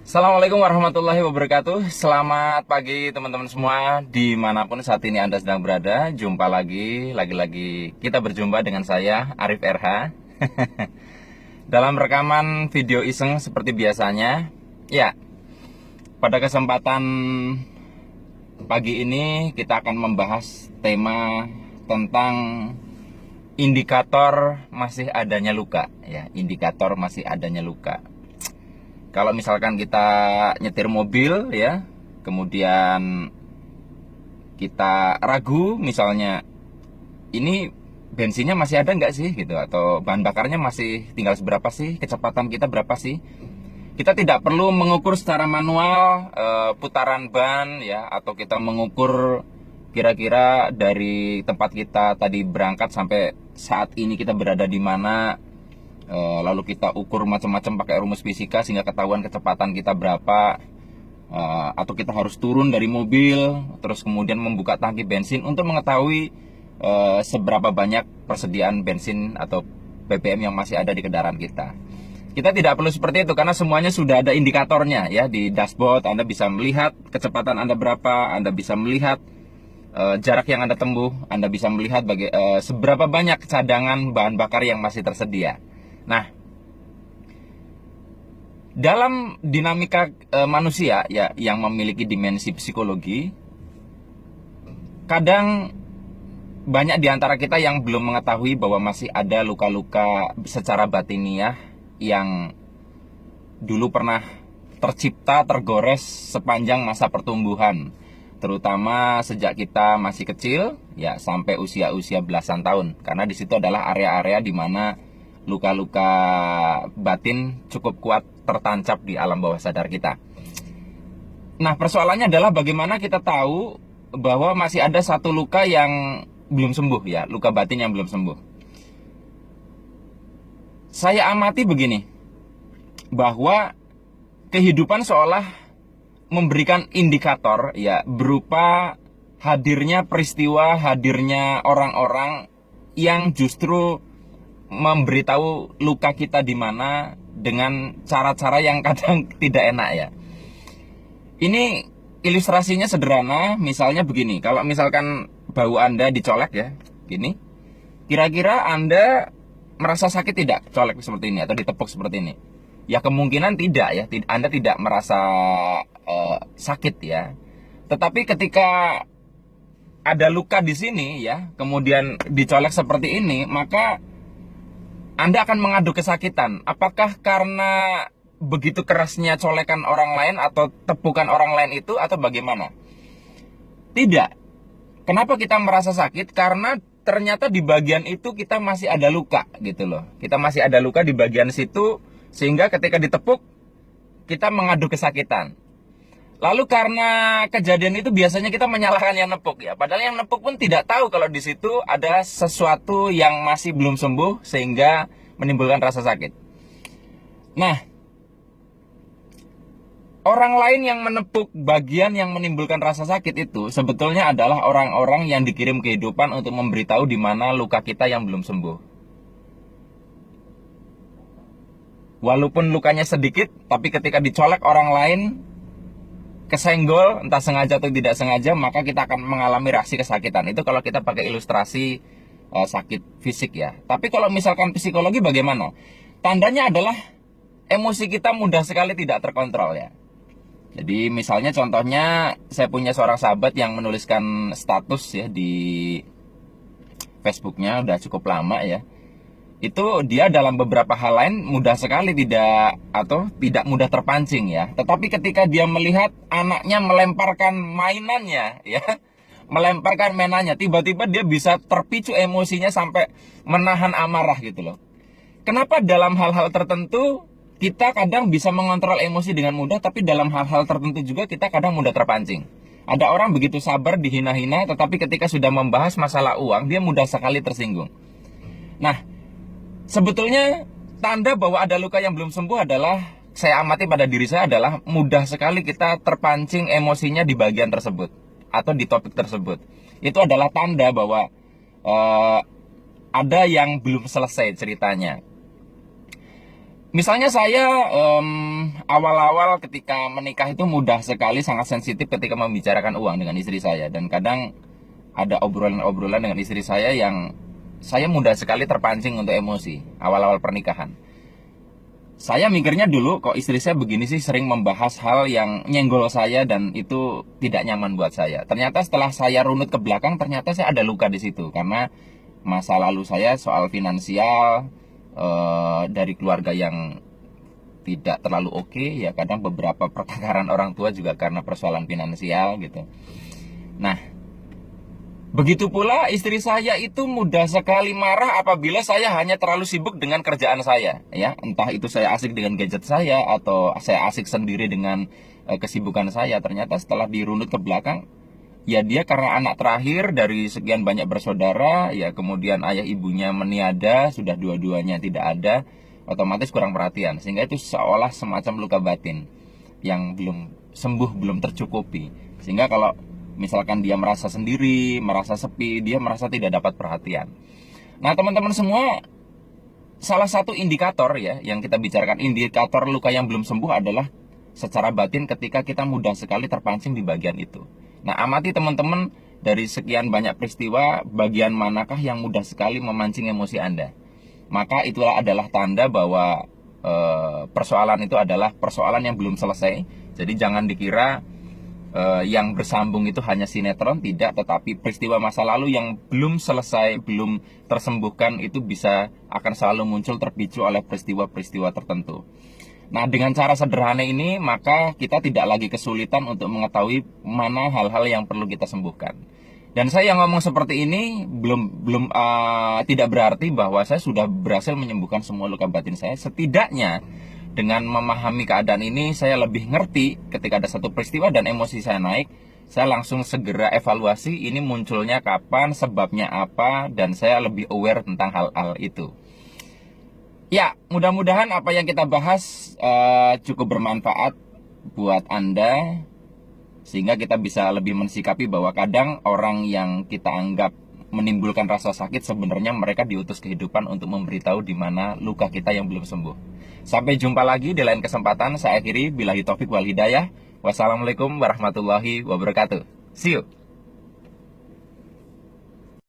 Assalamualaikum warahmatullahi wabarakatuh. Selamat pagi teman-teman semua, dimanapun saat ini Anda sedang berada. Jumpa lagi kita berjumpa dengan saya Arif RH dalam rekaman video iseng seperti biasanya. Ya, pada kesempatan pagi ini kita akan membahas tema tentang indikator masih adanya luka. Ya, indikator masih adanya luka. Kalau misalkan kita nyetir mobil ya, kemudian kita ragu misalnya, ini bensinnya masih ada nggak sih gitu, atau bahan bakarnya masih tinggal seberapa sih, kecepatan kita berapa sih. Kita tidak perlu mengukur secara manual putaran ban ya, atau kita mengukur kira-kira dari tempat kita tadi berangkat sampai saat ini kita berada di mana. Lalu kita ukur macam-macam pakai rumus fisika sehingga ketahuan kecepatan kita berapa. Atau kita harus turun dari mobil terus kemudian membuka tangki bensin untuk mengetahui seberapa banyak persediaan bensin atau BBM yang masih ada di kendaraan kita. Kita tidak perlu seperti itu karena semuanya sudah ada indikatornya ya. Di dashboard Anda bisa melihat kecepatan Anda berapa, Anda bisa melihat jarak yang Anda tempuh, Anda bisa melihat seberapa banyak cadangan bahan bakar yang masih tersedia. Nah, dalam dinamika manusia ya yang memiliki dimensi psikologi, kadang banyak di antara kita yang belum mengetahui bahwa masih ada luka-luka secara batiniah yang dulu pernah tercipta, tergores sepanjang masa pertumbuhan, terutama sejak kita masih kecil ya sampai usia-usia belasan tahun, karena di situ adalah area-area di mana luka-luka batin cukup kuat tertancap di alam bawah sadar kita. Nah, persoalannya adalah bagaimana kita tahu bahwa masih ada satu luka yang belum sembuh ya, luka batin yang belum sembuh. Saya amati begini, bahwa kehidupan seolah memberikan indikator ya, berupa hadirnya peristiwa, hadirnya orang-orang yang justru memberitahu luka kita di mana dengan cara-cara yang kadang tidak enak ya. Ini ilustrasinya sederhana, misalnya begini. Kalau misalkan bau Anda dicolek ya, gini, kira-kira Anda merasa sakit tidak colek seperti ini atau ditepuk seperti ini? Ya kemungkinan tidak ya, Anda tidak merasa sakit ya. Tetapi ketika ada luka di sini ya, kemudian dicolek seperti ini, maka Anda akan mengadu kesakitan. Apakah karena begitu kerasnya colekan orang lain atau tepukan orang lain itu, atau bagaimana? Tidak. Kenapa kita merasa sakit? Karena ternyata di bagian itu kita masih ada luka gitu loh. Kita masih ada luka di bagian situ, sehingga ketika ditepuk kita mengadu kesakitan. Lalu karena kejadian itu biasanya kita menyalahkan yang nepuk ya. Padahal yang nepuk pun tidak tahu kalau di situ ada sesuatu yang masih belum sembuh sehingga menimbulkan rasa sakit. Nah, orang lain yang menepuk bagian yang menimbulkan rasa sakit itu sebetulnya adalah orang-orang yang dikirim kehidupan untuk memberitahu di mana luka kita yang belum sembuh. Walaupun lukanya sedikit, tapi ketika dicolek orang lain, kesenggol, entah sengaja atau tidak sengaja, maka kita akan mengalami reaksi kesakitan. Itu kalau kita pakai ilustrasi sakit fisik ya. Tapi kalau misalkan psikologi bagaimana? Tandanya adalah emosi kita mudah sekali tidak terkontrol ya. Jadi misalnya contohnya, saya punya seorang sahabat yang menuliskan status ya di Facebooknya udah cukup lama ya. Itu dia dalam beberapa hal lain mudah sekali tidak mudah terpancing ya. Tetapi ketika dia melihat anaknya melemparkan mainannya ya, melemparkan mainannya, tiba-tiba dia bisa terpicu emosinya sampai menahan amarah gitu loh. Kenapa dalam hal-hal tertentu kita kadang bisa mengontrol emosi dengan mudah, tapi dalam hal-hal tertentu juga kita kadang mudah terpancing. Ada orang begitu sabar dihina-hina, tetapi ketika sudah membahas masalah uang, dia mudah sekali tersinggung. Nah, sebetulnya tanda bahwa ada luka yang belum sembuh adalah, saya amati pada diri saya, adalah mudah sekali kita terpancing emosinya di bagian tersebut atau di topik tersebut. Itu adalah tanda bahwa ada yang belum selesai ceritanya. Misalnya saya awal-awal ketika menikah itu mudah sekali, sangat sensitif ketika membicarakan uang dengan istri saya. Dan kadang ada obrolan-obrolan dengan istri saya yang saya mudah sekali terpancing untuk emosi awal-awal pernikahan. Saya mikirnya dulu kok istri saya begini sih, sering membahas hal yang nyenggol saya dan itu tidak nyaman buat saya. Ternyata setelah saya runut ke belakang, ternyata saya ada luka di situ karena masa lalu saya soal finansial, dari keluarga yang tidak terlalu oke, ya kadang beberapa pertengkaran orang tua juga karena persoalan finansial gitu. Nah, begitu pula istri saya itu mudah sekali marah apabila saya hanya terlalu sibuk dengan kerjaan saya, ya. Entah itu saya asik dengan gadget saya atau saya asik sendiri dengan kesibukan saya. Ternyata setelah dirunut ke belakang, ya dia karena anak terakhir dari sekian banyak bersaudara, ya kemudian ayah ibunya meniada, sudah dua-duanya tidak ada, otomatis kurang perhatian. Sehingga itu seolah semacam luka batin yang belum sembuh, belum tercukupi. Sehingga kalau misalkan dia merasa sendiri, merasa sepi, dia merasa tidak dapat perhatian. Nah, teman-teman semua, salah satu indikator ya yang kita bicarakan, indikator luka yang belum sembuh adalah secara batin ketika kita mudah sekali terpancing di bagian itu. Nah, amati teman-teman, dari sekian banyak peristiwa, bagian manakah yang mudah sekali memancing emosi Anda? Maka itulah adalah tanda bahwa persoalan itu adalah persoalan yang belum selesai. Jadi jangan dikira yang bersambung itu hanya sinetron, tidak, tetapi peristiwa masa lalu yang belum selesai, belum tersembuhkan itu bisa akan selalu muncul terpicu oleh peristiwa-peristiwa tertentu. Nah, dengan cara sederhana ini, maka kita tidak lagi kesulitan untuk mengetahui mana hal-hal yang perlu kita sembuhkan. Dan saya yang ngomong seperti ini tidak berarti bahwa saya sudah berhasil menyembuhkan semua luka batin saya. Setidaknya dengan memahami keadaan ini, saya lebih ngerti ketika ada satu peristiwa dan emosi saya naik, saya langsung segera evaluasi ini munculnya kapan, sebabnya apa, dan saya lebih aware tentang hal-hal itu. Ya, mudah-mudahan apa yang kita bahas cukup bermanfaat buat Anda, sehingga kita bisa lebih mensikapi bahwa kadang orang yang kita anggap menimbulkan rasa sakit, sebenarnya mereka diutus kehidupan untuk memberitahu di mana luka kita yang belum sembuh. Sampai jumpa lagi di lain kesempatan. Saya akhiri, billahi taufik wal hidayah. Wassalamualaikum warahmatullahi wabarakatuh. See you.